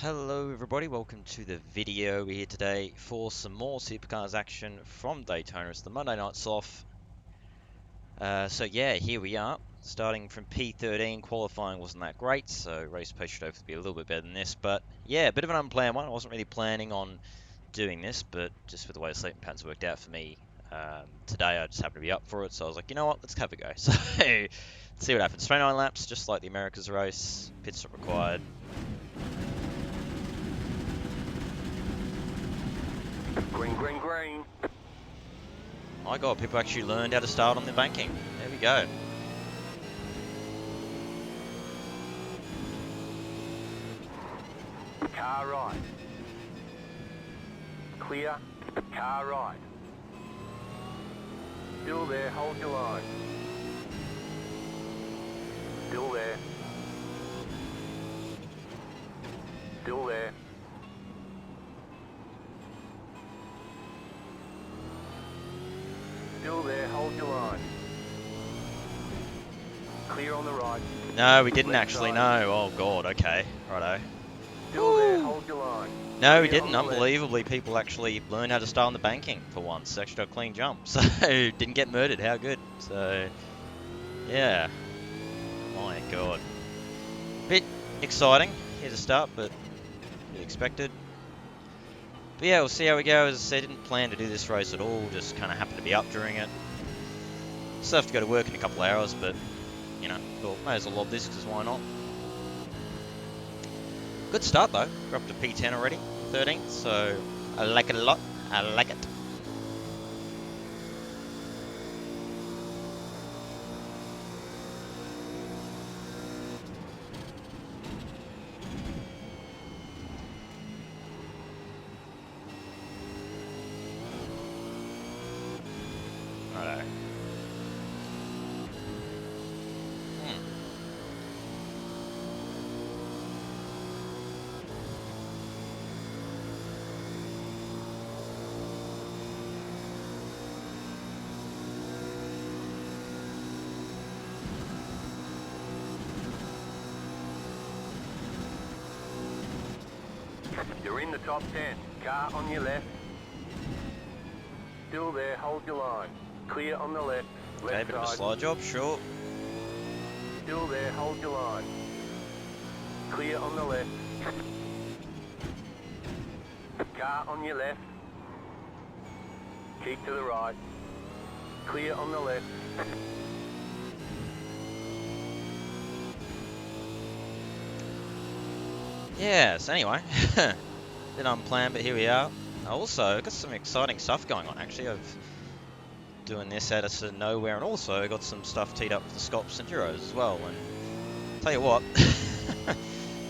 Hello everybody, welcome to the video. We're here today for some more Supercars action from Daytona. It's the Monday nights off. So yeah, here we are. Starting from P13, qualifying wasn't that great, so race pace should hopefully be a little bit better than this. But yeah, a bit of an unplanned one. I wasn't really planning on doing this, but just with the way the sleeping patterns worked out for me today, I just happened to be up for it. So I was like, you know what, let's have a go. So let's see what happens. 29 laps, just like the Americas race. Pit stop required. Green, green, green. My God, people actually learned how to start on the banking. There we go. Car right. Clear. Car right. Still there, hold your line. Still there. Still there. Still there, hold your line. Clear on the right. No, we didn't Left actually, side. no. Oh God, okay. Righto. Still there, hold your line. No, we Clear didn't. on the left. Unbelievably, people actually learned how to start on the banking for once. Actually got a clean jump. So, didn't get murdered. How good. So, yeah. My God. Bit exciting here to start, but expected. But yeah, we'll see how we go. As I said, didn't plan to do this race at all. Just kind of happened to be up during it. Still have to go to work in a couple of hours, but, you know, thought may as well lob this, because why not? Good start though. We're up to P10 already, 13th, so I like it a lot. I like it. Righto. You're in the top 10. Car on your left. Still there, hold your line. Clear on the left. Okay, Left bit of a side. slide job, sure. Still there, hold your line. Clear on the left. Car on your left. Keep to the right. Clear on the left. Yeah, so anyway, bit unplanned, but here we are. Also, got some exciting stuff going on actually. I've doing this out of nowhere, and also got some stuff teed up for the Scops and Euros as well. And tell you what,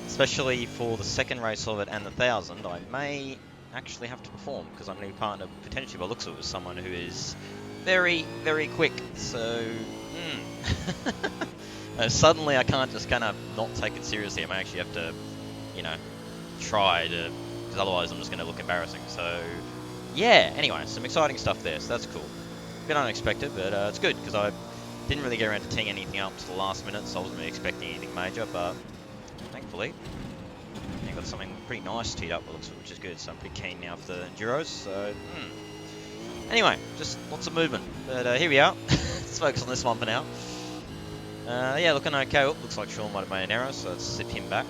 especially for the second race of it and the 1000, I may actually have to perform because I'm going to be partnered potentially by the looks of it with someone who is very, very quick. So, suddenly I can't just kind of not take it seriously. I may actually have to, you know, try to, because otherwise I'm just going to look embarrassing. So, yeah, anyway, some exciting stuff there, so that's cool. Bit unexpected, but it's good, because I didn't really get around to teeing anything up to the last minute, so I wasn't really expecting anything major, but thankfully, I got something pretty nice teed up, which is good, so I'm pretty keen now for the Enduros, so, Anyway, just lots of movement, but here we are. Let's focus on this one for now. Yeah, looking okay. Oh, looks like Sean might have made an error, so let's zip him back.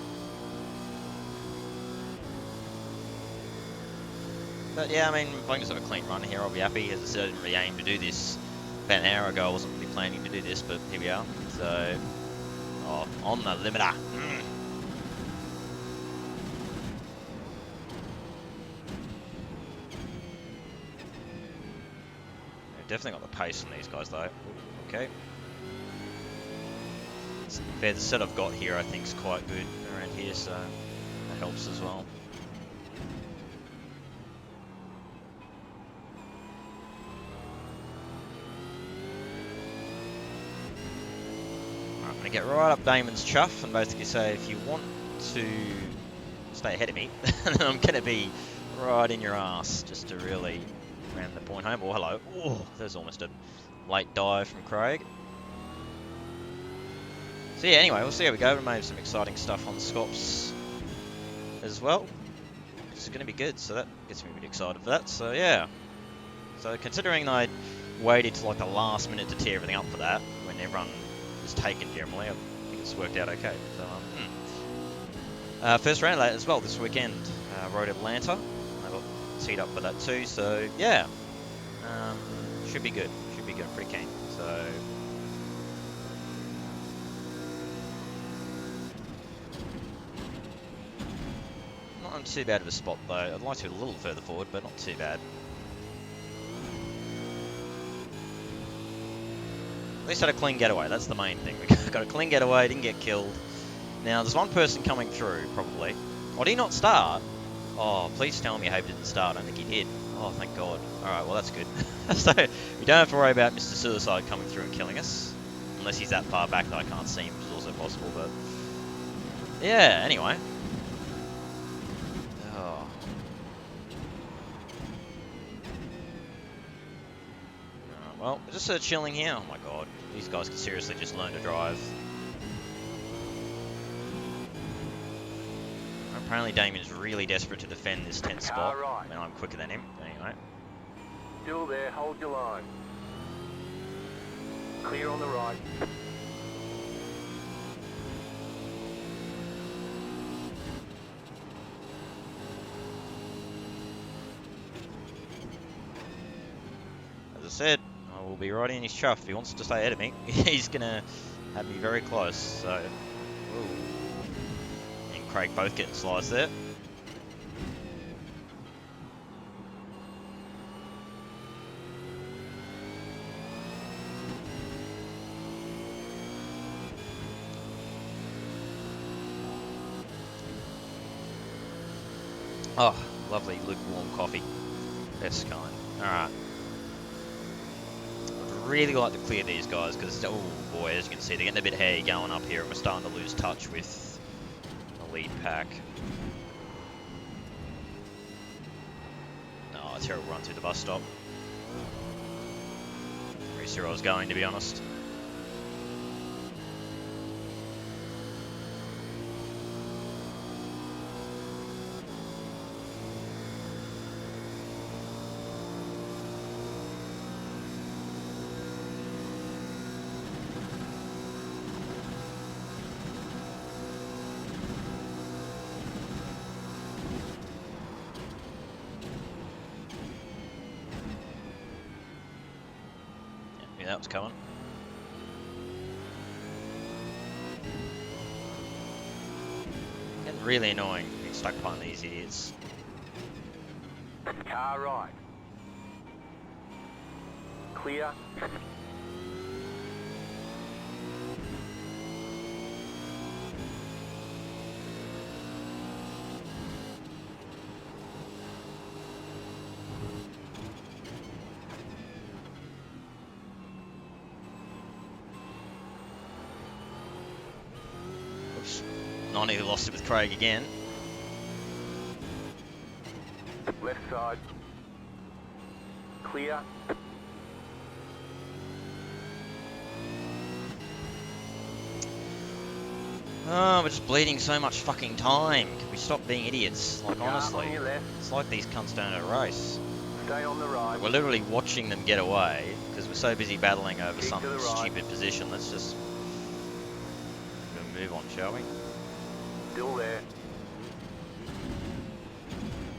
But yeah, I mean, if I can just have a clean run here, I'll be happy. As I said, I didn't really aim to do this about an hour ago. I wasn't really planning to do this, but here we are. So, on the limiter. They've definitely got the pace on these guys, though. Okay. The set I've got here, I think, is quite good around here, so that helps as well. I'm going to get right up Damon's chuff and basically say, if you want to stay ahead of me, then I'm going to be right in your ass just to really round the point home. Oh, hello. Oh, there's almost a late dive from Craig. So yeah, anyway, we'll see how we go. We may have some exciting stuff on the Scops as well, which is going to be good. So that gets me a bit excited for that. So yeah. So considering I waited to like the last minute to tear everything up for that, when everyone was taken generally, I think it's worked out okay. So first round of that as well this weekend. Rode Atlanta. I got teed up for that too. So yeah, should be good. Should be good. I'm pretty keen. So. Not too bad of a spot though. I'd like to be a little further forward, but not too bad. At least had a clean getaway. That's the main thing. We got a clean getaway. Didn't get killed. Now there's one person coming through probably. Or did he not start? Oh, please tell me Habe didn't start. I don't think he did. Oh, thank God. Alright, well that's good. So, we don't have to worry about Mr. Suicide coming through and killing us. Unless he's that far back that I can't see him, which is also possible, but... yeah, anyway. Oh. Well, we're just chilling here. Oh my God. These guys can seriously just learn to drive. Apparently Damien's really desperate to defend this 10th spot, and I'm quicker than him. Anyway. Still there, hold your line. Clear on the right. As I said, I will be riding in his chuff. If he wants to stay ahead of me, he's going to have me very close. So, ooh. And Craig both getting sliced there. Oh, lovely lukewarm coffee. Best kind. Alright. I'd really like to clear these guys because, oh boy, as you can see, they're getting a bit hairy going up here and we're starting to lose touch with the lead pack. Oh, a terrible run through the bus stop. Pretty sure I was going, to be honest. That was coming. Getting really annoying being stuck behind these idiots. Car right. Clear. Not even lost it with Craig again. Left side. Clear. Oh, we're just bleeding so much fucking time. Can we stop being idiots? Like, Car honestly. on your left. It's like these cunts don't know how to race. Stay on the right. We're literally watching them get away because we're so busy battling over Keep some to the right. stupid position. Let's just move on, shall we? Still there.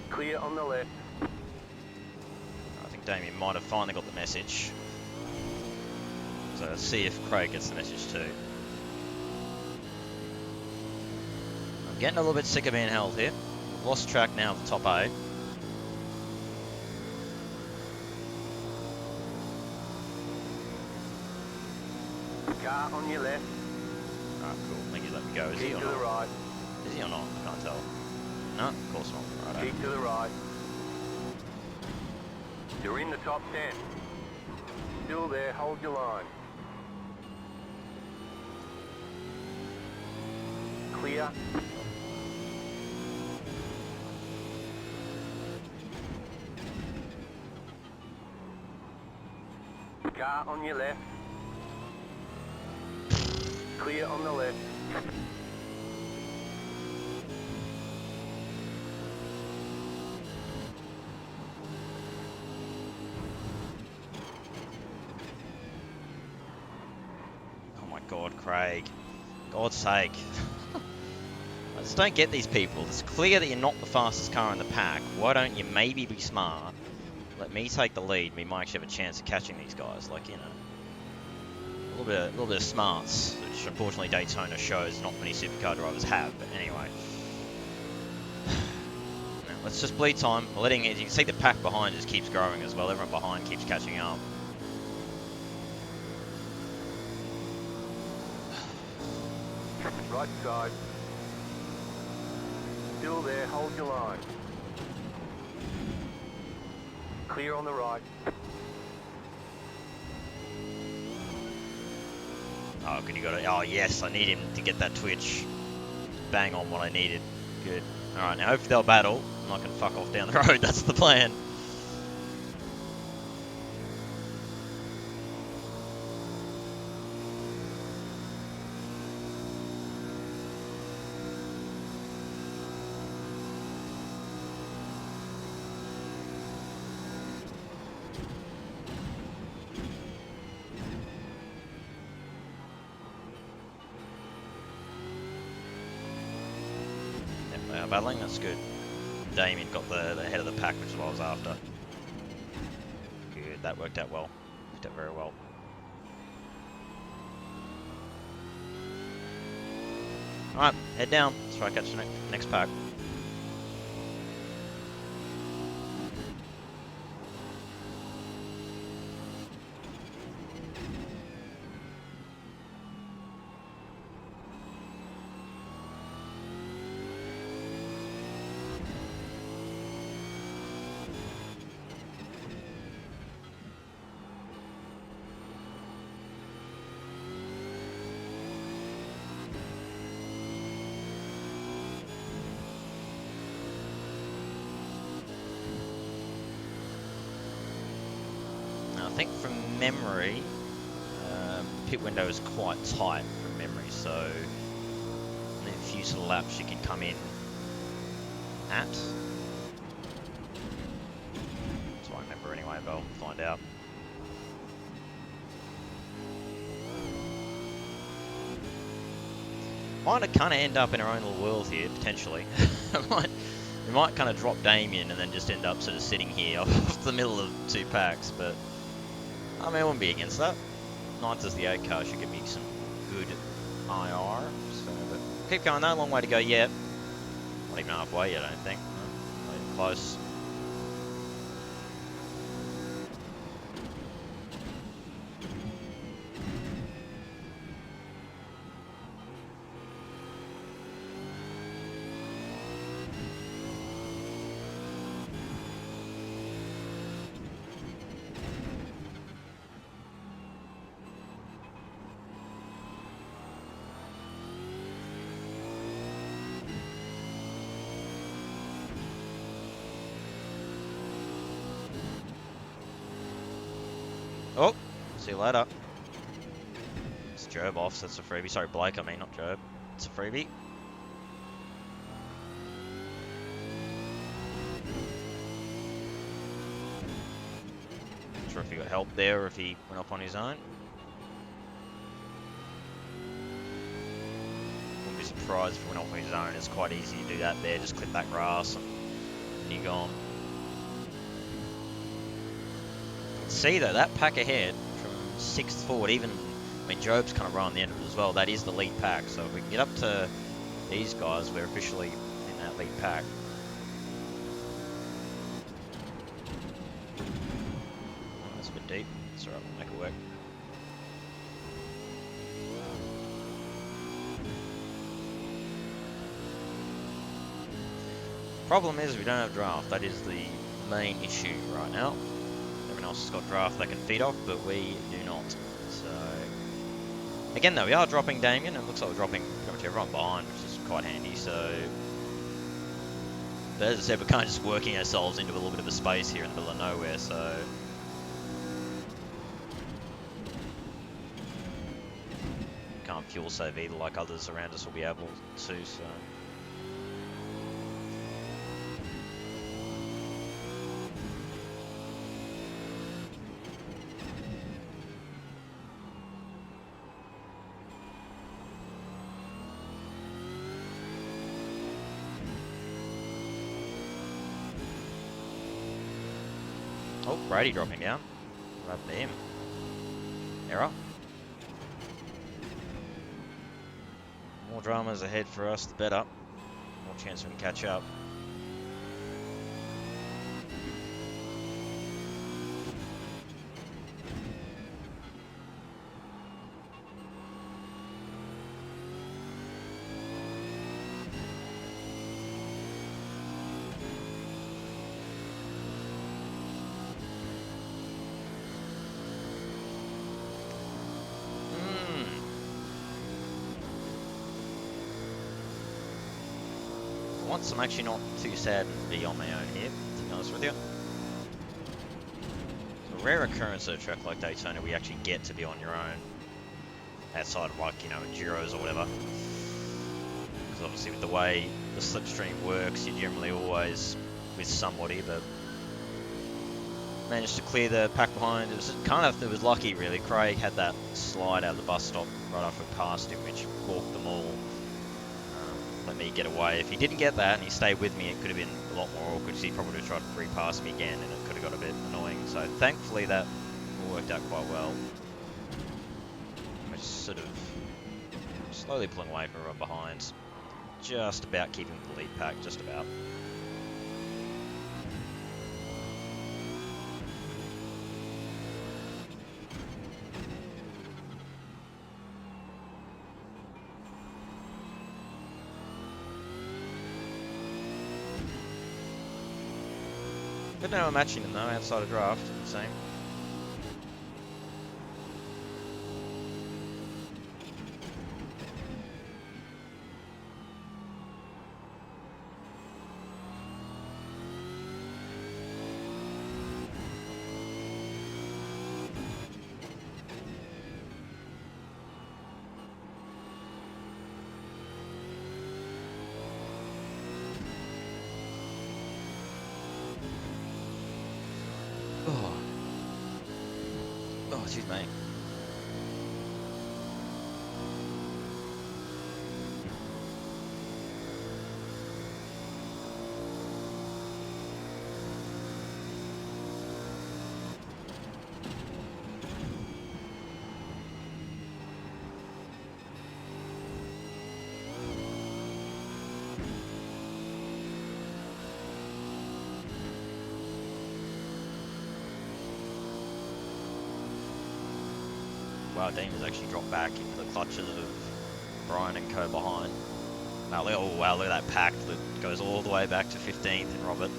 Clear on the left. I think Damien might have finally got the message. So let's see if Craig gets the message too. I'm getting a little bit sick of being held here. We've lost track now of the top 8. Car on your left. Alright, cool. I think he's let me go. Is he Keep or to the not? right. Is he or not? I can't tell. No, of course not. Right. Keep to the right. You're in the top 10. Still there, hold your line. Clear. Car on your left. Clear on the left. God, Craig. God's sake. I just don't get these people. It's clear that you're not the fastest car in the pack. Why don't you maybe be smart? Let me take the lead. We might actually have a chance of catching these guys. Like, you know, a little bit of smarts, which unfortunately Daytona shows not many supercar drivers have. But anyway, now, let's just bleed time. We're letting it. You can see the pack behind just keeps growing as well. Everyone behind keeps catching up. Right side. Still there, hold your line. Clear on the right. Oh, good, you got it. Oh, yes, I need him to get that twitch. Bang on what I needed. Good. Alright, now hopefully they'll battle. I'm not going to fuck off down the road. That's the plan. They are battling, that's good. Damien got the head of the pack, which is what I was after. Good, that worked out well. Worked out very well. Alright, head down. Let's try to catch the next pack. I think from memory, pit window is quite tight from memory, so in a few sort of laps you can come in at. That's what I remember anyway, but I'll find out. Might kind of end up in our own little world here, potentially. We might kind of drop Damien and then just end up sort of sitting here off the middle of two packs, but I mean, I wouldn't be against that. 9th as the 8 car should give me some good IR. So, but keep going though, long way to go yet. Not even halfway yet, I don't think. No, not even close. Oh, see you later. It's Job off, so that's a freebie. Sorry, Blake, I mean, not Job. It's a freebie. Not sure if he got help there or if he went up on his own. Wouldn't be surprised if he went off on his own. It's quite easy to do that there. Just clip that grass and you're gone. See though, that pack ahead from 6th forward, even, I mean, Job's kind of right on the end of it as well. That is the lead pack, so if we can get up to these guys, we're officially in that lead pack. Oh, that's a bit deep. It's alright, we'll make it work. Problem is we don't have draft. That is the main issue right now. Everyone else has got draft they can feed off, but we do not. So again though, we are dropping Damien, and it looks like we're dropping pretty much everyone behind, which is quite handy. So, but as I said, we're kind of just working ourselves into a little bit of a space here in the middle of nowhere, so can't fuel save either like others around us will be able to, so. Oh, Brady dropping down. What happened to him? Error. More dramas ahead for us, the better. More chance we can catch up. Once I'm actually not too sad to be on my own here, to be honest with you. It's a rare occurrence at a track like Daytona where you actually get to be on your own. Outside of, like, you know, Enduros or whatever. Because obviously with the way the slipstream works, you're generally always with somebody, but managed to clear the pack behind. It was lucky really. Craig had that slide out of the bus stop right after we passed him, which balked them all. Let me get away. If he didn't get that and he stayed with me, it could have been a lot more awkward because he probably would have tried to re-pass me again and it could have got a bit annoying. So thankfully that all worked out quite well. We're just sort of slowly pulling away from everyone behind. Just about keeping the lead pack, just about. But now I'm matching them though, outside of draft, same. Oh, excuse me. Wow, Dean has actually dropped back into the clutches of Brian and co behind. Wow, look at that pack that goes all the way back to 15th in Robert.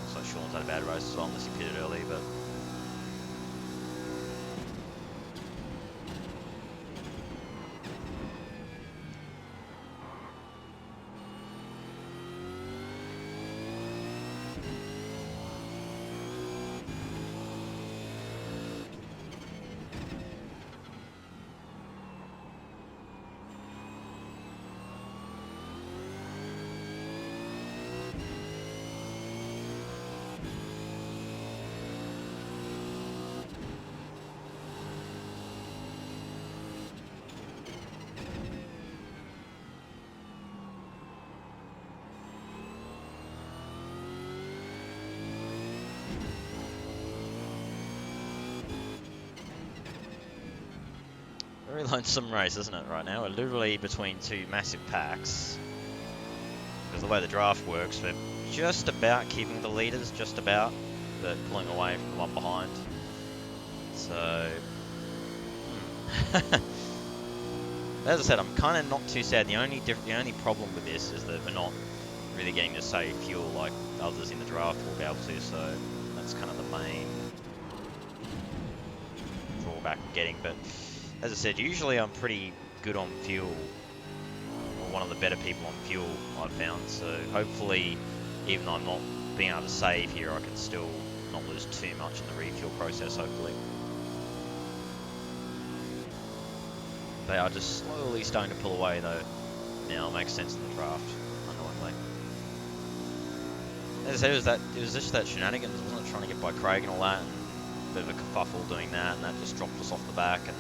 So Sean's had a bad race as well, unless he pitted early, but... Very lonesome race, isn't it, right now? We're literally between two massive packs. Because the way the draft works, we're just about keeping the leaders, just about, but pulling away from the one behind. So... As I said, I'm kind of not too sad. The only problem with this is that we're not really getting to save fuel like others in the draft will be able to, so that's kind of the main drawback we're getting. But as I said, usually I'm pretty good on fuel, or one of the better people on fuel I've found, so hopefully even though I'm not being able to save here, I can still not lose too much in the refuel process, hopefully. They are just slowly starting to pull away though. Now it makes sense in the draft, unknowingly. As I said, it was just that shenanigans, wasn't it? Trying to get by Craig and all that, and a bit of a kerfuffle doing that, and that just dropped us off the back. And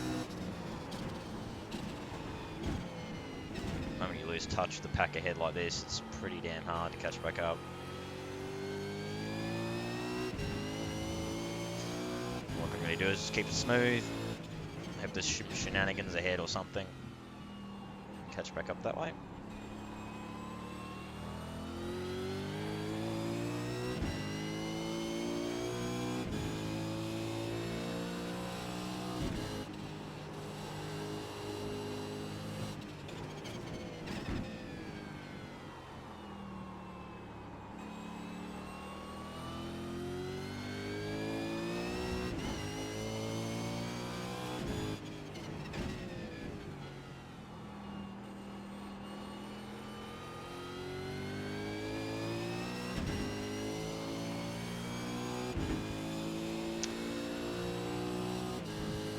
the moment you lose touch with the pack ahead like this, it's pretty damn hard to catch back up. you do is just keep it smooth. Hope there's shenanigans ahead or something. Catch back up that way.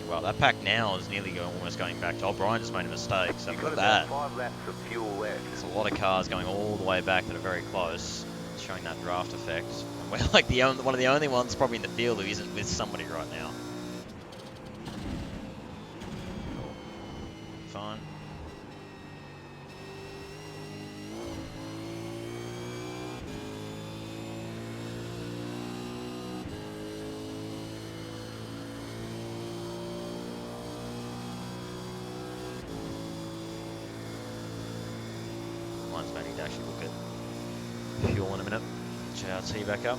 Well, that pack now is nearly almost going back to... Oh, Brian just made a mistake, so You've look got at that. about 5 laps of fuel left. There's a lot of cars going all the way back that are very close, showing that draft effect. And we're like one of the only ones probably in the field who isn't with somebody right now. Fine. Mine's ready to actually look at fuel in a minute. JRT back up.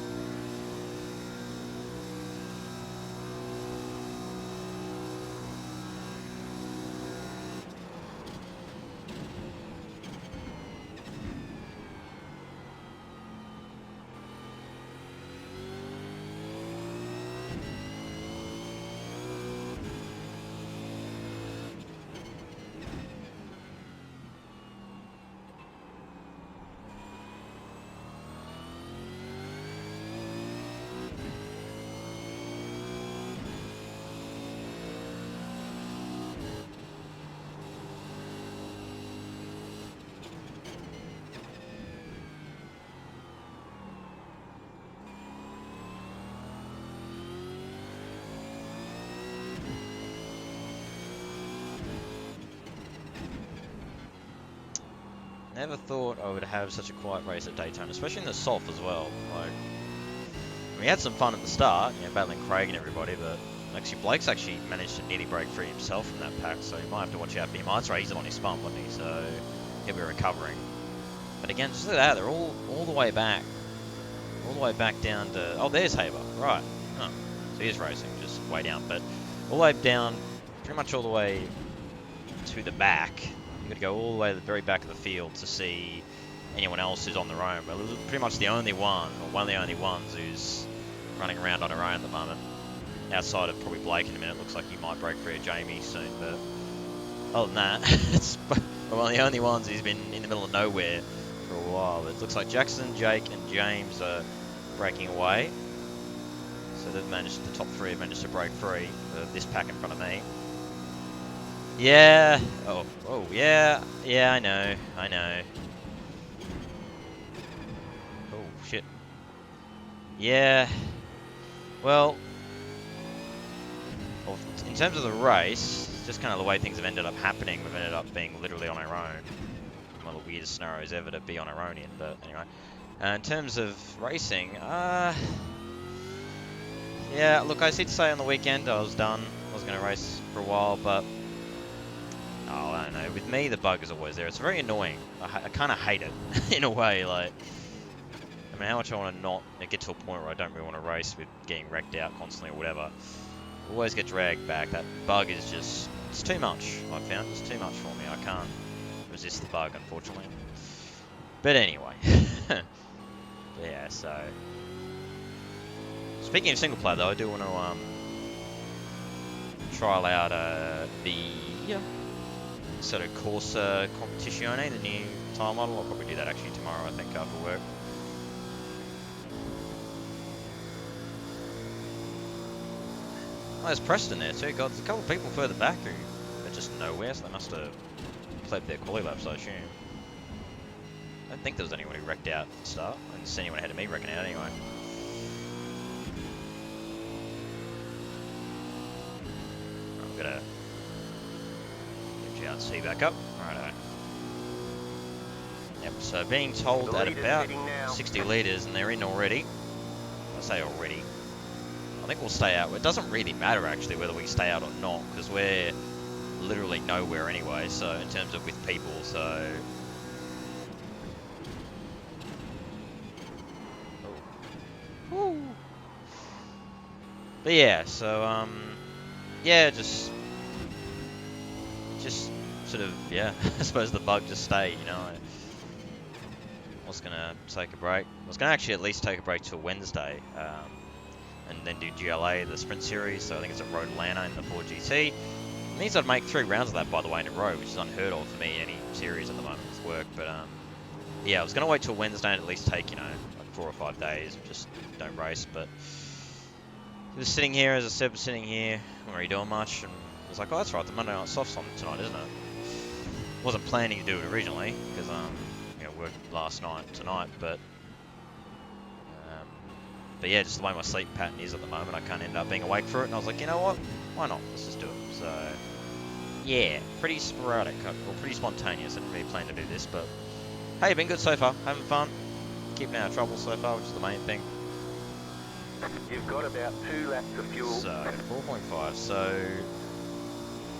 Never thought I would have such a quiet race at Daytona, especially in the soft as well. Like, we had some fun at the start, you know, battling Craig and everybody, but actually Blake's actually managed to nearly break free himself from that pack, so you might have to watch out for him. Oh, that's right, he's on his spun, wasn't he? So he'll be recovering. But again, just look at that, they're all the way back. All the way back down to... Oh, there's Haber, right. Oh, so he is racing, just way down, but all the way down, pretty much all the way to the back. You've got to go all the way to the very back of the field to see anyone else who's on their own. But pretty much the only one, or one of the only ones, who's running around on her own at the moment. Outside of probably Blake in a minute, looks like he might break free of Jamie soon. But other than that, it's one of the only ones who's been in the middle of nowhere for a while. It looks like Jackson, Jake, and James are breaking away. So they've managed, the top three have managed to break free of this pack in front of me. Yeah. Oh, yeah. Yeah, I know. Oh, shit. Yeah. Well, in terms of the race, just kind of the way things have ended up happening, we've ended up being literally on our own. One of the weirdest scenarios ever to be on our own in, but anyway. In terms of racing, yeah, look, I did say on the weekend I was done. I was going to race for a while, but oh, I don't know. With me, the bug is always there. It's very annoying. I kind of hate it in a way. Like, I mean, how much I want to not get to a point where I don't really want to race with getting wrecked out constantly or whatever. Always get dragged back. That bug is just, it's too much. I've found it's too much for me. I can't resist the bug, unfortunately. But anyway, yeah. So, speaking of single player, though, I do want to trial out the sort of Corsa Competizione, the new tire model. I'll probably do that actually tomorrow, I think, after work. Oh, there's Preston there too. God, there's a couple of people further back who are just nowhere, so they must have played their quali laps, I assume. I don't think there was anyone who wrecked out at the start. I didn't see anyone ahead of me wrecking out anyway. I'm gonna see back up. Righto. Yep, so being told at about 60 litres and they're in already. I say already. think we'll stay out. It doesn't really matter actually whether we stay out or not, because we're literally nowhere anyway. So in terms of with people, so. Woo. But yeah, so yeah, just sort of, yeah. I suppose the bug just stayed, you know. I was gonna take a break. I was gonna actually at least take a break till Wednesday. And then do GLA, the sprint series, so I think it's at Road Atlanta in the 4GT. It means I'd make 3 rounds of that, by the way, in a row, which is unheard of for me, any series at the moment with work. But yeah, I was going to wait till Wednesday and at least take, you know, like 4 or 5 days, just don't race. But just sitting here, as I said, was sitting here, not really doing much, and I was like, oh, that's right, the Monday Night Soft's on tonight, isn't it? Wasn't planning to do it originally, because you know, worked last night, tonight, but yeah, just the way my sleep pattern is at the moment, I can't end up being awake for it. And I was like, you know what? Why not? Let's just do it. So, yeah, pretty sporadic, or pretty spontaneous. I didn't really plan to do this, but hey, been good so far. Having fun. Keeping out of trouble so far, which is the main thing. You've got about 2 laps of fuel. So, 4.5. So,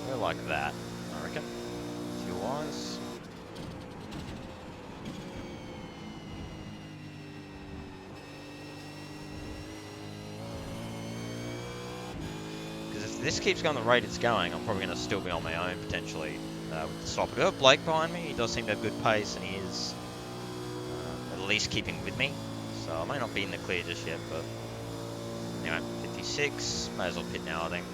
we're like that, I reckon, fuel-wise. If this keeps going the rate it's going, I'm probably going to still be on my own potentially with the stop. I do have Blake behind me. He does seem to have good pace, and he is at least keeping with me. So I may not be in the clear just yet, but anyway, 56. May as well pit now, I think.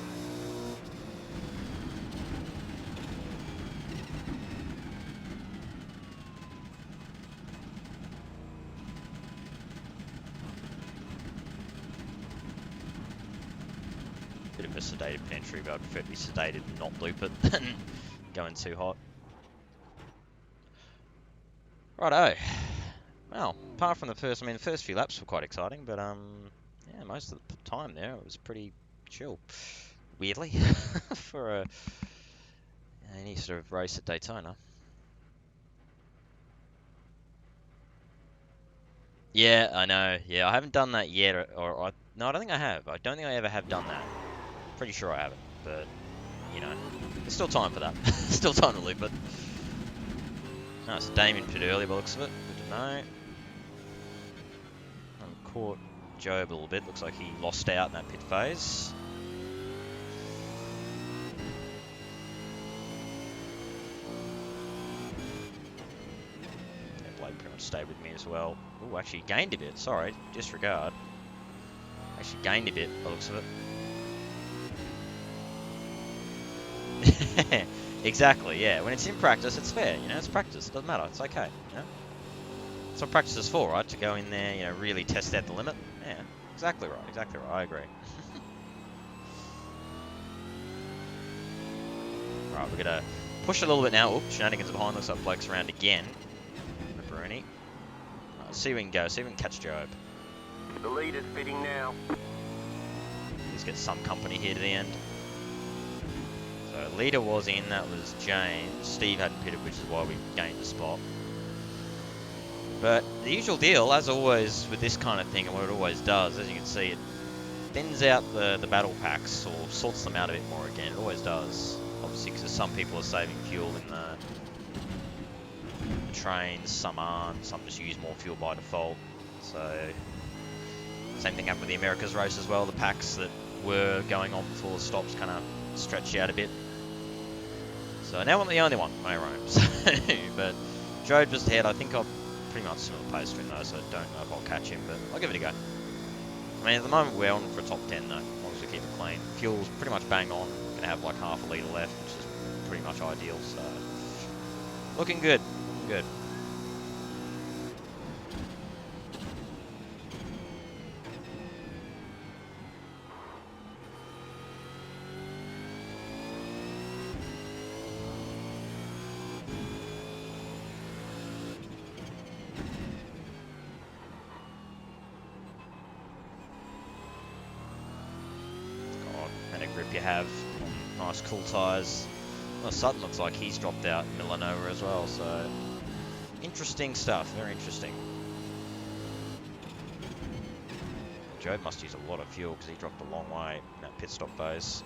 Bit of a sedated pit entry, but I'd prefer to be sedated and not loop it than going too hot. Righto. Well, apart from the first few laps were quite exciting, but yeah, most of the time there it was pretty chill. Weirdly, for any sort of race at Daytona. Yeah, I know. Yeah, I haven't done that yet, no, I don't think I have. I don't think I ever have done that. Pretty sure I haven't, but you know, there's still time for that. Still time to loop it. No, so Damien pit early by the looks of it. Good to know. Caught Job a little bit. Looks like he lost out in that pit phase. Yeah, Blake pretty much stayed with me as well. Oh, actually gained a bit. Sorry, disregard. Actually gained a bit by the looks of it. Exactly, yeah. When it's in practice, it's fair. You know, it's practice. It doesn't matter. It's okay. You know? That's what practice is for, right? To go in there, you know, really test out the limit. Yeah, exactly right. Exactly right. I agree. Right, we're gonna push a little bit now. Oops, shenanigans behind. Looks like Blake's around again. Mabruni. Right, see if we can go. See if we can catch Job. The leader's pitting now. Let's get some company here to the end. So leader was in. That was James. Steve hadn't pitted, which is why we gained a spot. But the usual deal, as always, with this kind of thing, and what it always does, as you can see, it thins out the battle packs, or sorts them out a bit more again. It always does. Obviously, because some people are saving fuel in the trains, some aren't, some just use more fuel by default. So, same thing happened with the Americas race as well. The packs that were going on before the stops kind of stretched out a bit. So now I'm the only one, my roam. But Joe just ahead. I think I'll pretty much similar pace to him though, so I don't know if I'll catch him, but I'll give it a go. I mean, at the moment we're on for a top 10 though, as long as we keep it clean. Fuel's pretty much bang on. Gonna have like half a litre left, which is pretty much ideal, so looking good. Good. Grip you have, nice cool tyres. Well, Sutton looks like he's dropped out in the middle of nowhere as well, so interesting stuff, very interesting. Job must use a lot of fuel because he dropped a long way in that pit stop base.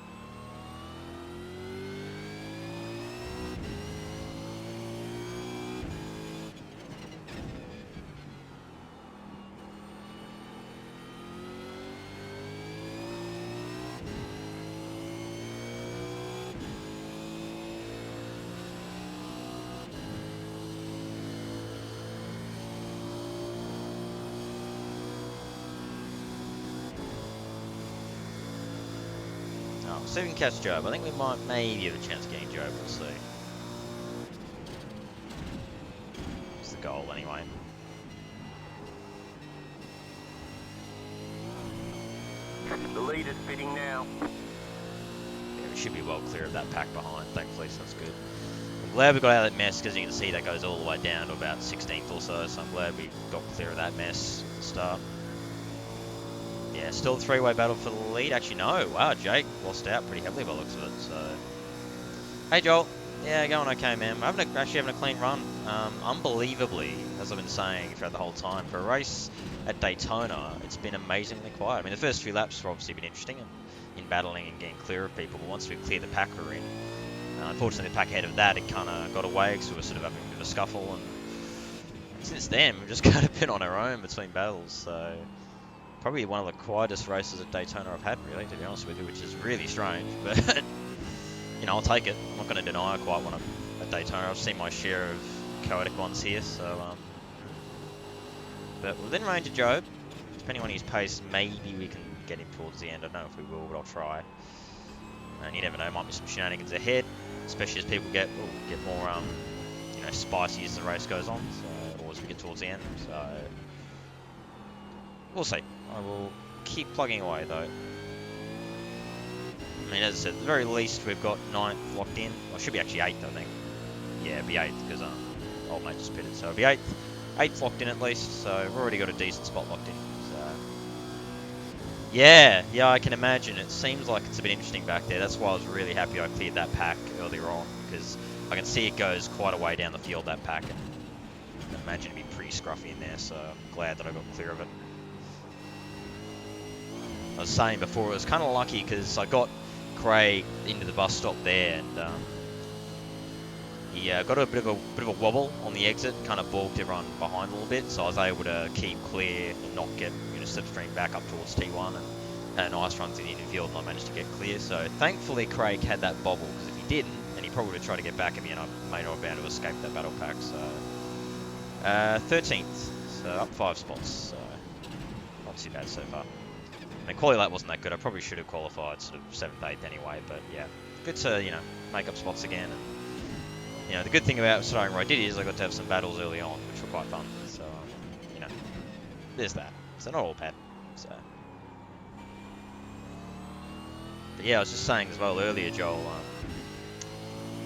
Oh, so we can catch Job. I think we might maybe have a chance of getting Job. We'll see. It's the goal anyway. The lead is fitting now. Yeah, we should be well clear of that pack behind, thankfully, so that's good. I'm glad we got out of that mess because you can see that goes all the way down to about 16th or so, so I'm glad we got clear of that mess at the start. Yeah, still a three-way battle for the lead. Actually, no. Wow, Jake lost out pretty heavily by the looks of it, so... Hey, Joel. Yeah, going okay, man. I'm actually having a clean run. Unbelievably, as I've been saying throughout the whole time, for a race at Daytona, it's been amazingly quiet. I mean, the first few laps have obviously been interesting in battling and getting clear of people, but once we cleared the pack we're in, unfortunately the pack ahead of that, it kind of got away because we were sort of having a bit of a scuffle, and since then, we've just kind of been on our own between battles, so... Probably one of the quietest races at Daytona I've had, really, to be honest with you, which is really strange, but, you know, I'll take it. I'm not going to deny I quite want to at Daytona. I've seen my share of chaotic ones here, so, but within range of Job, depending on his pace, maybe we can get him towards the end. I don't know if we will, but I'll try. And you never know, might be some shenanigans ahead, especially as people get more, you know, spicy as the race goes on, so, or as we get towards the end, so... We'll see. I will keep plugging away, though. I mean, as I said, at the very least, we've got 9th locked in. Well, it should be actually 8th, I think. Yeah, it'll be 8th, because old mate just pitted. So it'll be 8th. 8th locked in, at least. So we've already got a decent spot locked in. So yeah, I can imagine. It seems like it's a bit interesting back there. That's why I was really happy I cleared that pack earlier on, because I can see it goes quite a way down the field, that pack. And I can imagine it'd be pretty scruffy in there, so I'm glad that I got clear of it. I was saying before, it was kind of lucky because I got Craig into the bus stop there, and he got a bit of a wobble on the exit, kind of balked everyone behind a little bit, so I was able to keep clear and not get slipstream back up towards T1, and had a nice run to the infield, and I managed to get clear. So thankfully Craig had that bobble, because if he didn't, then he probably would have tried to get back at me, and I may not have been able to escape that battle pack. So 13th, so up 5 spots, so not too bad so far. I mean, quali lap wasn't that good. I probably should have qualified sort of 7th, 8th anyway, but yeah, good to, you know, make up spots again. And, you know, the good thing about starting where I did is I got to have some battles early on, which were quite fun. So, you know, there's that. So not all bad. So, but yeah, I was just saying as well earlier, Joel.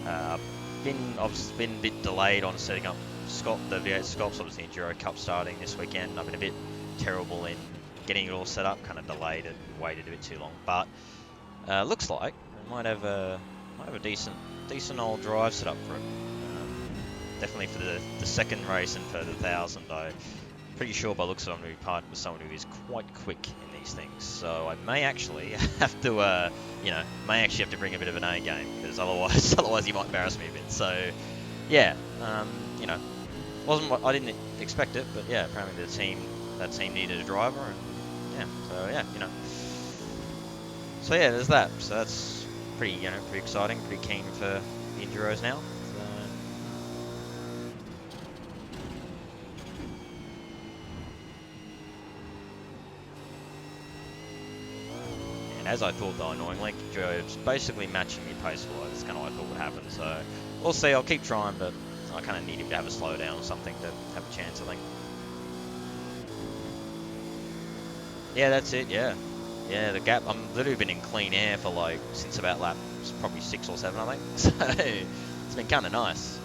I've been a bit delayed on setting up the V8 Sculpts, obviously Enduro Cup starting this weekend. I've been a bit terrible in getting it all set up, kind of delayed it, waited a bit too long, but looks like we might have a decent old drive set up for it. Definitely for the second race and for the 1000. I'm pretty sure by looks of it I'm going to be partnered with someone who is quite quick in these things, so I may actually have to, you know, bring a bit of an A game, because otherwise he might embarrass me a bit. So yeah, you know, I didn't expect it, but yeah, apparently that team needed a driver, and yeah, so yeah, you know. So yeah, there's that. So that's pretty exciting, pretty keen for the Enduros now. So, and as I thought, though, annoyingly, Job's basically matching me pace-wise. That's kind of what I thought would happen. So we'll see. I'll keep trying, but I kind of need him to have a slowdown or something to have a chance, I think. Yeah, that's it, yeah. Yeah, the gap, I'm literally been in clean air for since about lap probably 6 or 7, I think. So, it's been kind of nice.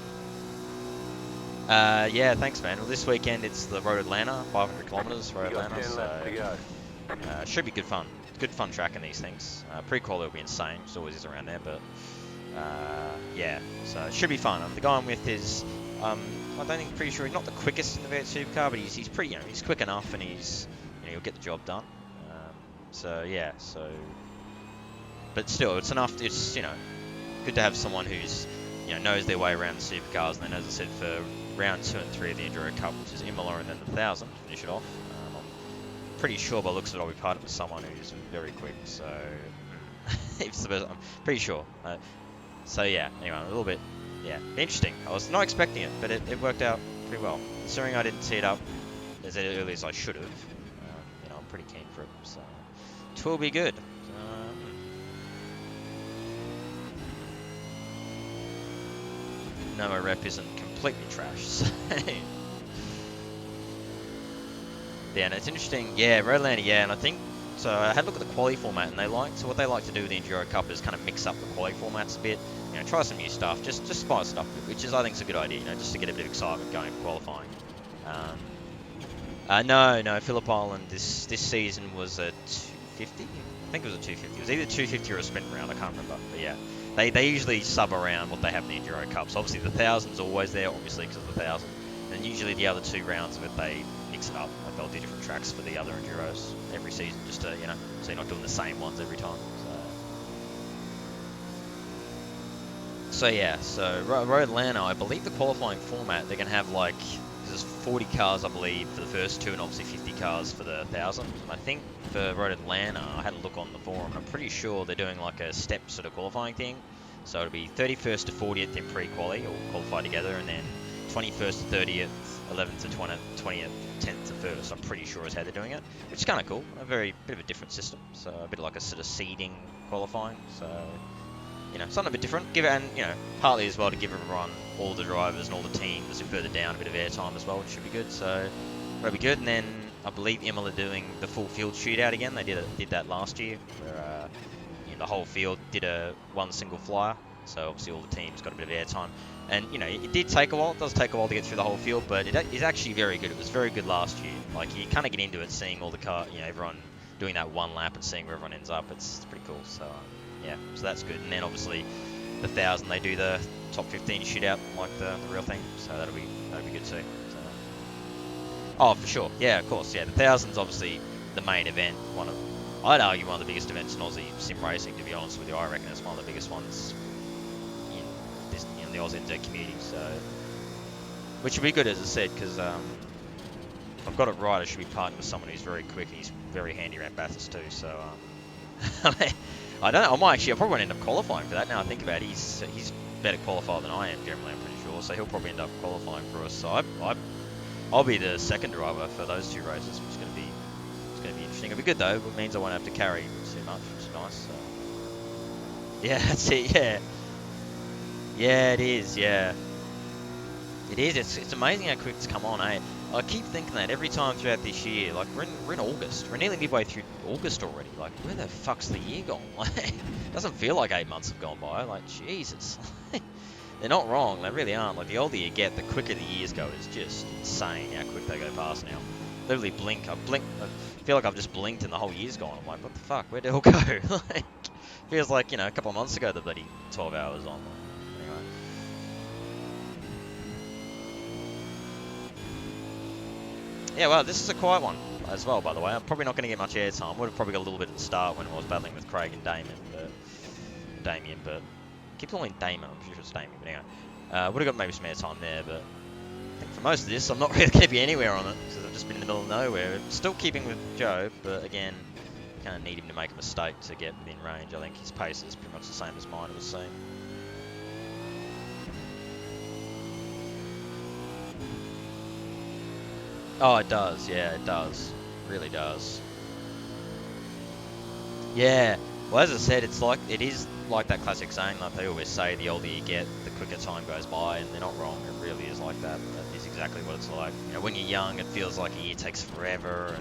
Yeah, thanks, man. Well, this weekend it's the Road Atlanta, 500 kilometers Road Atlanta, so should be good fun. It's good fun tracking these things. Pre-qual will be insane, it always is around there, but yeah, so it should be fun. The guy I'm with is, pretty sure he's not the quickest in the V8 Supercar, but he's pretty, he's quick enough, and he'll get the job done. So yeah, so but still, it's enough. It's good to have someone who's knows their way around the supercars, and then as I said, for round 2 and 3 of the Enduro Cup, which is Imola and then the 1000, finish it off. I'm pretty sure by the looks of it, I'll be partnered with someone who's very quick. So it's the best, I'm pretty sure. So yeah, anyway, a little bit, yeah, interesting. I was not expecting it, but it worked out pretty well. Considering I didn't see it up as early as I should have, I'm pretty keen for it. So it will be good. No, my rep isn't completely trash. So yeah, and it's interesting. Yeah, Roadlander, yeah, and I think so. I had a look at the quali format, and what they like to do with the Enduro Cup is kind of mix up the quali formats a bit. Try some new stuff, just spice it up, which is I think is a good idea. You know, just to get a bit of excitement going for qualifying. No, Phillip Island this season was a 250. I think it was a 250. It was either 250 or a sprint round. I can't remember, but yeah. They usually sub around what they have in the Enduro Cup. So obviously the 1000's always there, obviously because of the 1000. And usually the other 2 rounds of it, they mix it up. Like they'll do different tracks for the other Enduros every season, just to, so you're not doing the same ones every time. So yeah, so Road Atlanta, I believe the qualifying format, they're going to have like, there's 40 cars, I believe, for the first 2, and obviously 50 cars for the 1000. And I think for Road Atlanta, I had a look on the forum, and I'm pretty sure they're doing like a step sort of qualifying thing. So it'll be 31st to 40th in pre-quali, all qualify together, and then 21st to 30th, 11th to 20th, 10th to 1st, I'm pretty sure is how they're doing it, which is kind of cool. A bit of a different system, so a bit like a sort of seeding qualifying. So something a bit different. Partly as well to give everyone, all the drivers and all the teams further down, a bit of airtime as well, which should be good. So that'll be good. And then I believe Imola are doing the full field shootout again. They did that last year, where the whole field did one single flyer. So obviously all the teams got a bit of airtime. And it did take a while. It does take a while to get through the whole field, but it is actually very good. It was very good last year. Like you kind of get into it, seeing all the everyone doing that one lap and seeing where everyone ends up. It's pretty cool. So. Yeah, so that's good. And then obviously the 1000, they do the top 15 shootout like the real thing. So that'll be good too. So, oh, for sure. Yeah, of course. Yeah, the 1000's obviously the main event. I'd argue one of the biggest events in Aussie sim racing. To be honest with you, I reckon it's one of the biggest ones in the Aussie NZ community. So, which would be good, as I said, because if I've got it right, I should be partnered with someone who's very quick. And he's very handy around Bathurst too. So. I don't know. I probably won't end up qualifying for that. Now I think about it, he's better qualified than I am generally. I'm pretty sure. So he'll probably end up qualifying for us. So I'll be the second driver for those 2 races, which is going to be interesting. It'll be good though. It means I won't have to carry too much, which is nice. So. Yeah, that's it. Yeah, it is. Yeah, it is. It's amazing how quick it's come on, eh? I keep thinking that every time throughout this year. Like, we're in August. We're nearly midway through August already. Like, where the fuck's the year gone? Like, it doesn't feel like 8 months have gone by. Like, Jesus. They're not wrong. They really aren't. Like, the older you get, the quicker the years go. It's just insane how quick they go past now. Literally blink. I feel like I've just blinked and the whole year's gone. I'm like, what the fuck? Where'd it all go? Like, feels like, a couple of months ago the bloody 12 hours on. Anyway. Yeah, well, this is a quiet one as well, by the way. I'm probably not going to get much airtime. Would have probably got a little bit at the start when I was battling with Craig and Damien, but I keep calling him Damon. I'm sure it's Damien, but anyway. Would have got maybe some airtime there, but I think for most of this, I'm not really going to be anywhere on it because I've just been in the middle of nowhere. Still keeping with Joe, but again, kind of need him to make a mistake to get within range. I think his pace is pretty much the same as mine, it was seen. Oh, it does. Yeah, it does. It really does. Yeah. Well, as I said, it is like that classic saying, like they always say, the older you get, the quicker time goes by, and they're not wrong. It really is like that. That is exactly what it's like. When you're young, it feels like a year takes forever,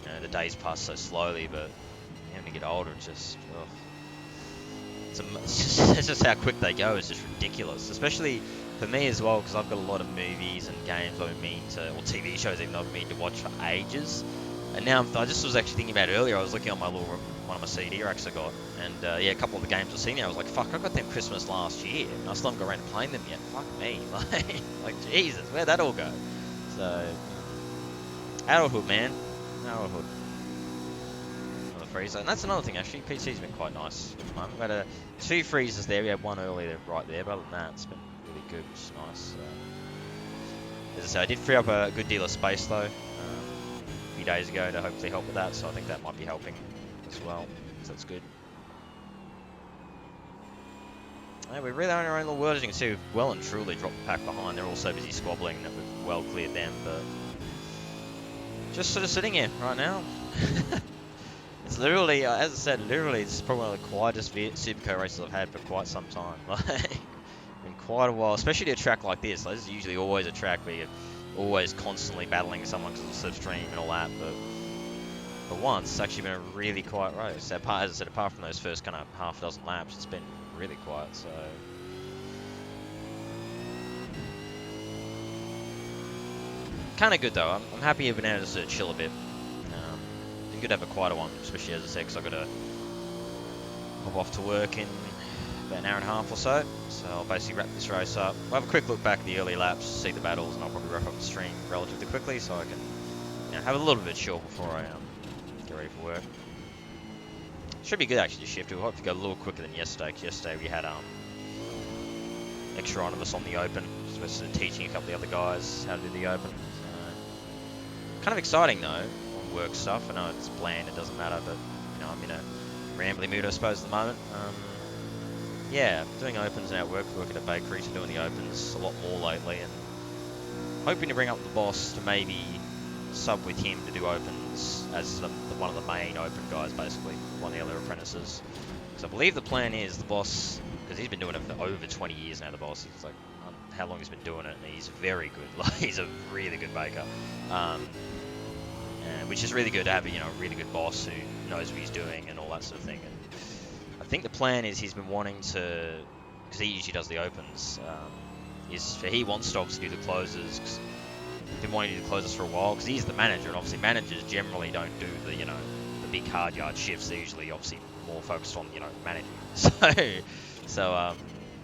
and the days pass so slowly. But when you get older, it's just, it's just how quick they go. It's just ridiculous, especially for me as well, because I've got a lot of movies and games I've been meaning to, or TV shows even I've been meaning to watch for ages. And now I just was actually thinking about it earlier. I was looking on one of my CD racks I got, and yeah, a couple of the games I've seen there, I was like, fuck, I got them Christmas last year, and I still haven't got around to playing them yet. Fuck me, like Jesus, where'd that all go? So, adulthood, man, adulthood. freezer. And that's another thing, actually. PC's been quite nice at the moment. We've had 2 freezers there. We had one earlier right there, but other than that, it's been really good, which is nice. As I say, I did free up a good deal of space, though, a few days ago to hopefully help with that, so I think that might be helping as well, so that's good. Yeah, we're really on our own little world. As you can see, we've well and truly dropped the pack behind. They're all so busy squabbling that we've well cleared them, but just sort of sitting here right now. It's literally, as I said, literally, this is probably one of the quietest V8 Supercar races I've had for quite some time. Like, in quite a while, especially to a track like this. Like, this is usually always a track where you're always constantly battling someone because of the slipstream and all that, but for once, it's actually been a really quiet race. As I said, apart from those first kind of half dozen laps, it's been really quiet, so... Kind of good, though. I'm happy you've been able to sort of chill a bit. Been good to have a quieter one, especially, as I said, because I've got to hop off to work in about an hour and a half or so. So I'll basically wrap this race up. We'll have a quick look back at the early laps, see the battles, and I'll probably wrap up the stream relatively quickly so I can, you know, have a little bit chill before I get ready for work. Should be good actually to shift. We'll hope to go a little quicker than yesterday, because yesterday we had extra on of us on the open. So we're sort of teaching a couple of the other guys how to do the open. So, kind of exciting though, on work stuff. I know it's bland, it doesn't matter, but you know, I'm in a rambly mood I suppose at the moment. Yeah, doing opens now at work. We work at a bakery, so doing the opens a lot more lately, and hoping to bring up the boss to maybe sub with him to do opens as one of the main open guys, basically, one of the other apprentices. Because I believe the plan is the boss, because he's been doing it for over 20 years now, the boss. He's like, how long he's been doing it, and he's very good. Like, he's a really good baker. Which is really good to have a, you know, a really good boss who knows what he's doing and all that sort of thing. And I think the plan is he's been wanting to, because he usually does the opens, he wants to obviously do the closes. Cause he's been wanting to do the closes for a while because he's the manager, and obviously managers generally don't do the, you know, the big hard yard shifts. They're usually obviously more focused on, you know, managing. So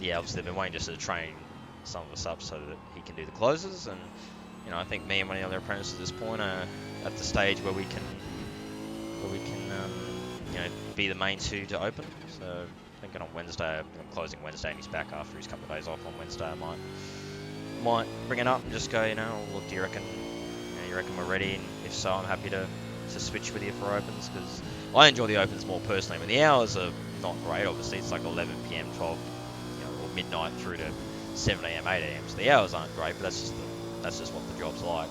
yeah, obviously they've been wanting to sort of train some of us up so that he can do the closes, and you know, I think me and one of the other apprentices at this point are at the stage where we can you know, be the main two to open. So thinking on Wednesday, I'm closing Wednesday, and he's back after his couple of days off on Wednesday. I might bring it up and just go, you know, look, do you reckon we're ready? And if so, I'm happy to switch with you for opens, because I enjoy the opens more personally. I mean, the hours are not great, obviously. It's like 11 p.m, 12, you know, or midnight through to 7 a.m, 8 a.m. So the hours aren't great, but that's just what the job's like.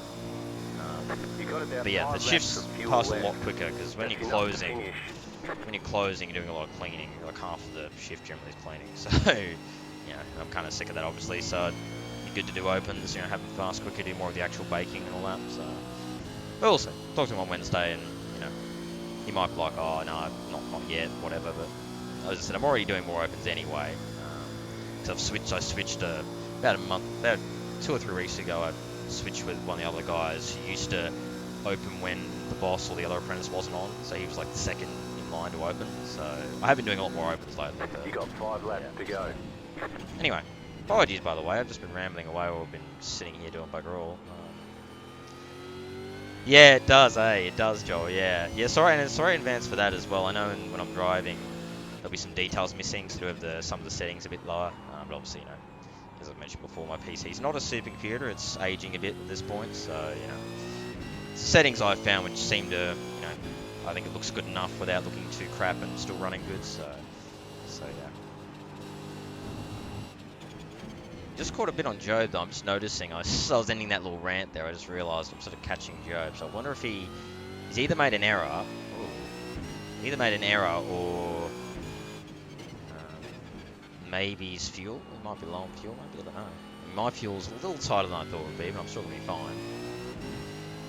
But yeah, the shifts pass a lot quicker, because when you're closing, you're doing a lot of cleaning. Like half of the shift generally is cleaning. So, you know, I'm kind of sick of that, obviously. So it'd be good to do opens, you know, have them fast, quicker, do more of the actual baking and all that. So, but also talk to him on Wednesday, and you know, he might be like, oh no, not yet, whatever. But as I said, I'm already doing more opens anyway. Because I switched about 2 or 3 weeks ago. I switched with one of the other guys who used to open when the boss or the other apprentice wasn't on, so he was like the second in line to open. So I have been doing a lot more opens lately. You got 5 laps to go. Anyway, apologies by the way, I've just been rambling away while I've been sitting here doing bugger all. Yeah, it does, it does, Joel. Yeah, sorry in advance for that as well. I know when I'm driving there'll be some details missing, so I do have some of the settings a bit lower, but obviously, you know, as I mentioned before, my PC's not a supercomputer, it's aging a bit at this point, so, you know, settings I've found which seem to, you know, I think it looks good enough without looking too crap and still running good, so yeah. Just caught a bit on Joe though. I'm just noticing, I was ending that little rant there, I just realised I'm sort of catching Joe, so I wonder if he's either made an error, or maybe his fuel. It might be low on fuel, maybe, I don't know. My fuel's a little tighter than I thought it would be, but I'm still going to be fine.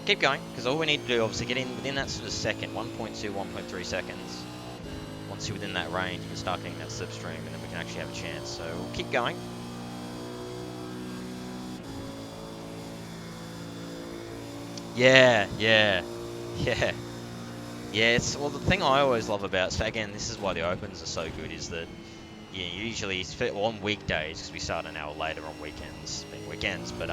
Keep going, because all we need to do, obviously, get in within that sort of second, 1.2, 1.3 seconds. Once you're within that range, you can start getting that slipstream, and then we can actually have a chance. So we'll keep going. Yeah. Yes, well, the thing I always love about, so again, this is why the opens are so good, is that usually on weekdays, because we start an hour later on weekends, but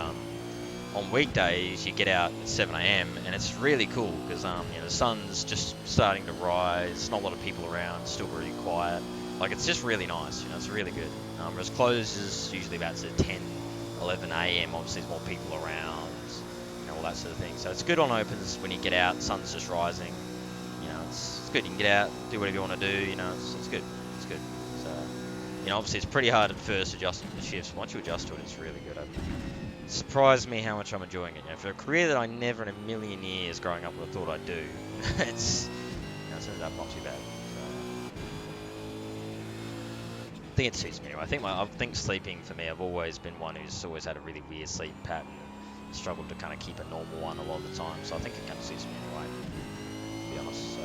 on weekdays you get out at 7 a.m. and it's really cool because you know, the sun's just starting to rise. Not a lot of people around, still really quiet. Like it's just really nice. You know, it's really good. Whereas closes usually about 10, 11 a.m. Obviously, there's more people around, you know, all that sort of thing. So it's good on opens when you get out. The sun's just rising. You know, it's good. You can get out, do whatever you want to do. You know, it's good. It's good. So, you know, obviously it's pretty hard at first adjusting to the shifts. Once you adjust to it, it's really good. It surprised me how much I'm enjoying it. You know, for a career that I never in a million years growing up would have thought I'd do, it's, you know, it's ended up not too bad. I think it suits me anyway. I think sleeping for me, I've always been one who's always had a really weird sleeping pattern, and struggled to kind of keep a normal one a lot of the time. So I think it kind of suits me anyway, to be honest. So.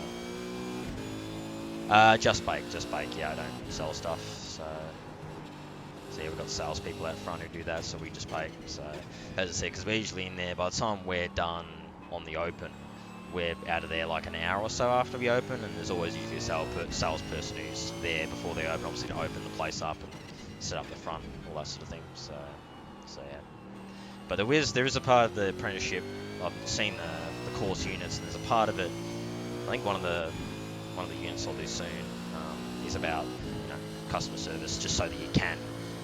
Just bake. Yeah, I don't sell stuff. So yeah, we've got salespeople out front who do that, so we just bake. So as I said, because we're usually in there by the time we're done on the open, we're out of there like an hour or so after we open, and there's always usually a salesperson who's there before they open, obviously to open the place up and set up the front, all that sort of thing. So yeah. But there is a part of the apprenticeship. I've seen the course units, and there's a part of it. I think one of the units I'll do soon is about, you know, customer service, just so that you can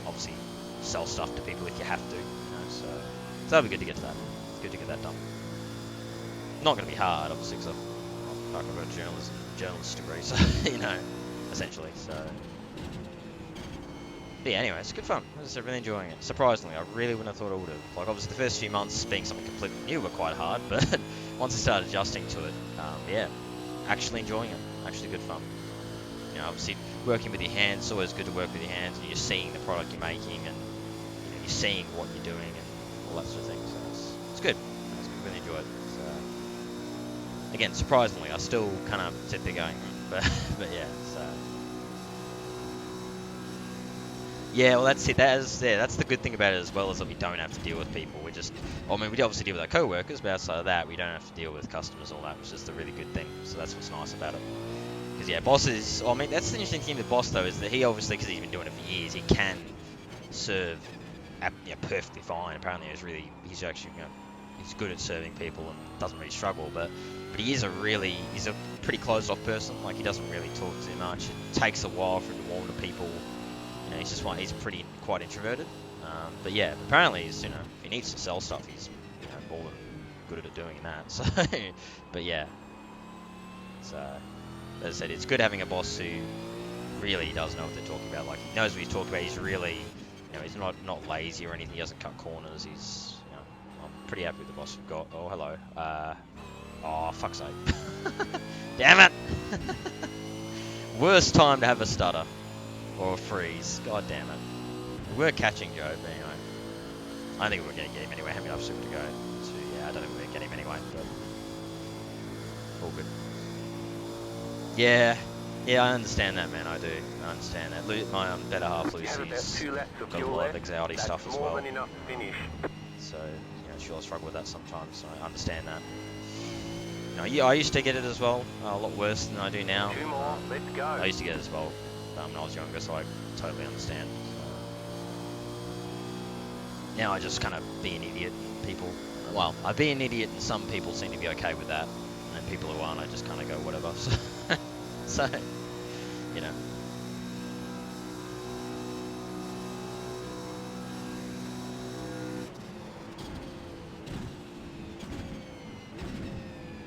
obviously sell stuff to people if you have to. You know, so that'll be good to get to that. It's good to get that done. Not going to be hard, obviously, because I've got a journalist degree, so, you know, essentially, so. But yeah, anyway, it's good fun. I'm really enjoying it. Surprisingly, I really wouldn't have thought I would have. Like, obviously, the first few months being something completely new were quite hard, but once I started adjusting to it, yeah, actually enjoying it. Actually good fun. You know, obviously, working with your hands, it's always good to work with your hands, and you're seeing the product you're making, and, you know, you're seeing what you're doing, and all that sort of thing, so it's good. It's good. Really enjoy it. Again, surprisingly, I still kind of sit there going, but yeah, so. Yeah, well, that's it. That's the good thing about it as well, is that we don't have to deal with people. We obviously deal with our co-workers, but outside of that, we don't have to deal with customers and all that, which is the really good thing. So that's what's nice about it. Because, yeah, bosses, that's the interesting thing with Boss, though, is that he obviously, because he's been doing it for years, he can serve perfectly fine. Apparently, he's actually, you know, he's good at serving people and doesn't really struggle, but he's a pretty closed-off person. Like, he doesn't really talk too much. It takes a while for him to warm to people. You know, he's quite introverted. But yeah, apparently he's, you know, if he needs to sell stuff, he's, you know, more than good at doing that. So, but yeah. So, as I said, it's good having a boss who really does know what they're talking about. Like, he knows what he's talking about. He's really, you know, he's not lazy or anything. He doesn't cut corners. He's, you know, I'm pretty happy with the boss we've got. Oh, hello. Oh, fuck's sake. Damn it! Worst time to have a stutter. Or a freeze. God damn it. We were catching Joe, but anyway. I don't think we're going to get him anyway. I haven't enough super to go. So yeah, I don't think we're going to get him anyway, but all good. Yeah. Yeah, I understand that, man. I do. I understand that. My better half Lucy's got a lot of anxiety stuff as well. So, you know, she'll struggle with that sometimes. So I understand that. You know, yeah, I used to get it as well. A lot worse than I do now. Two more, let's go. I used to get it as well when I was younger, so I totally understand. Now I just kind of be an idiot. I be an idiot, and some people seem to be okay with that. And people who aren't, I just kind of go whatever. So, you know.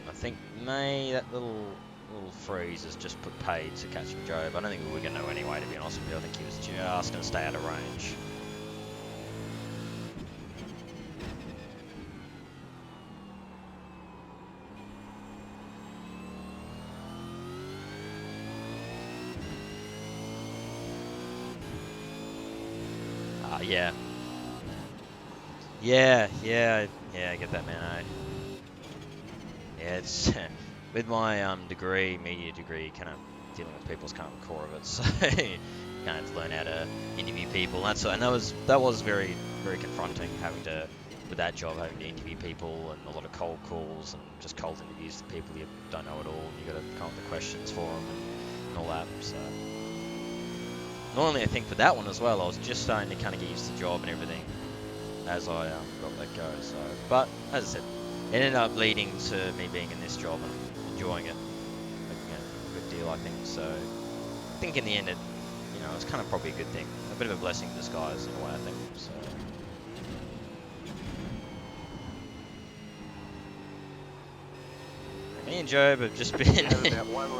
I think that little freeze has just put paid to catching Joe, but I don't think we were going to know anyway, to be honest with you. I think he was just going to stay out of range. Yeah. Yeah, I get that, man. Yeah, it's with my media degree, kind of dealing with people is kind of the core of it. So kind of learn how to interview people, and that was very, very confronting, with that job, having to interview people and a lot of cold calls and just cold interviews with people you don't know at all. And you got to come up with the questions for them and all that. So normally, I think for that one as well, I was just starting to kind of get used to the job and everything. as I got let go. So, but as I said, it ended up leading to me being in this job and enjoying it, making it a good deal, I think. So, I think in the end, it's kind of probably a good thing, a bit of a blessing in disguise in a way, I think. So. Me and Job have just been.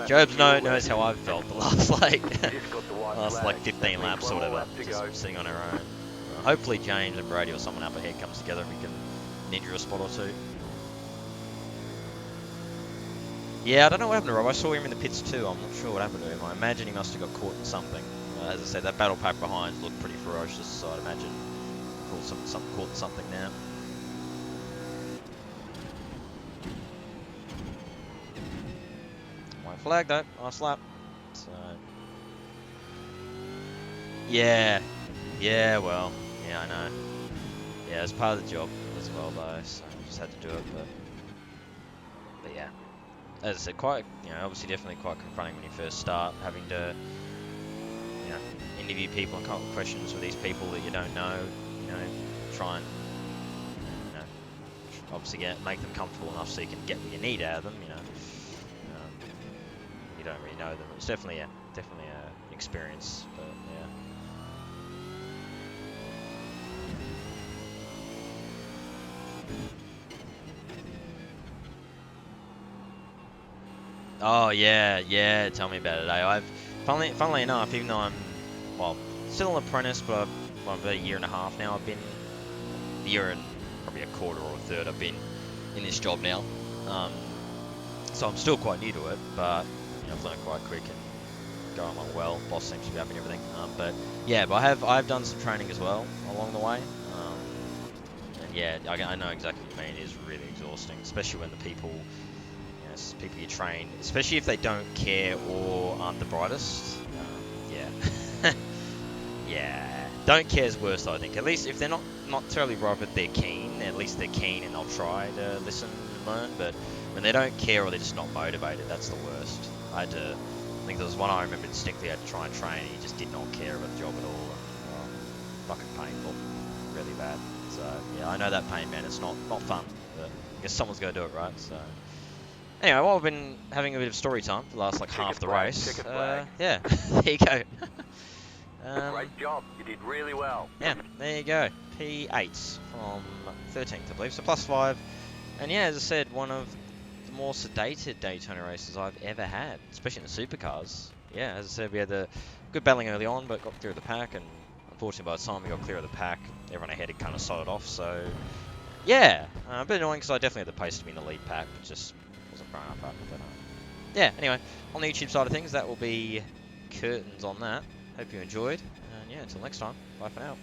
Job's knows how I've felt the last like 15 laps or whatever, just sitting on our own. Hopefully James and Brady or someone up ahead comes together and we can ninja a spot or two. Yeah, I don't know what happened to Rob. I saw him in the pits too. I'm not sure what happened to him. I imagine he must have got caught in something. As I said, that battle pack behind looked pretty ferocious, so I'd imagine caught in something now. White flag though, nice lap. So yeah, well, yeah, I know. Yeah, it's part of the job as well though, so I just had to do it. But yeah, as I said, quite, obviously definitely quite confronting when you first start, having to, interview people and come up with questions with these people that you don't know, try and, obviously make them comfortable enough so you can get what you need out of them, you don't really know them. It's definitely an experience, but yeah. Oh yeah, tell me about it. I've funnily enough, even though I'm still an apprentice, but about a year and a half now. I've been a year and probably a quarter or a third. I've been in this job now, so I'm still quite new to it. But I've learned quite quick and going along well. Boss seems to be happy and everything. But I've done some training as well along the way. And yeah, I know exactly what you mean. It is really exhausting, especially when the people you train, especially if they don't care or aren't the brightest. Yeah. Yeah. Don't care is worse, I think. At least if they're not terribly right, but they're keen, at least they're keen and they'll try to listen and learn. But when they don't care or they're just not motivated, that's the worst. I think there was one I remember distinctly. I had to try and train, and he just did not care about the job at all. Fucking painful. Really bad. So, yeah, I know that pain, man. It's not fun, but I guess someone's got to do it, right? So. Anyway, while I've been having a bit of story time for the last half the race, yeah, there you go. Great job, you did really well. Yeah, there you go. P8 from 13th, I believe, so +5. And yeah, as I said, one of the more sedated Daytona races I've ever had, especially in the Supercars. Yeah, as I said, we had the good battling early on, but got clear of the pack, and unfortunately by the time we got clear of the pack, everyone ahead had kind of sodded off, so yeah, a bit annoying because I definitely had the pace to be in the lead pack, but just wasn't growing up after that. Yeah, anyway, on the YouTube side of things, that will be curtains on that. Hope you enjoyed, and yeah, until next time, bye for now.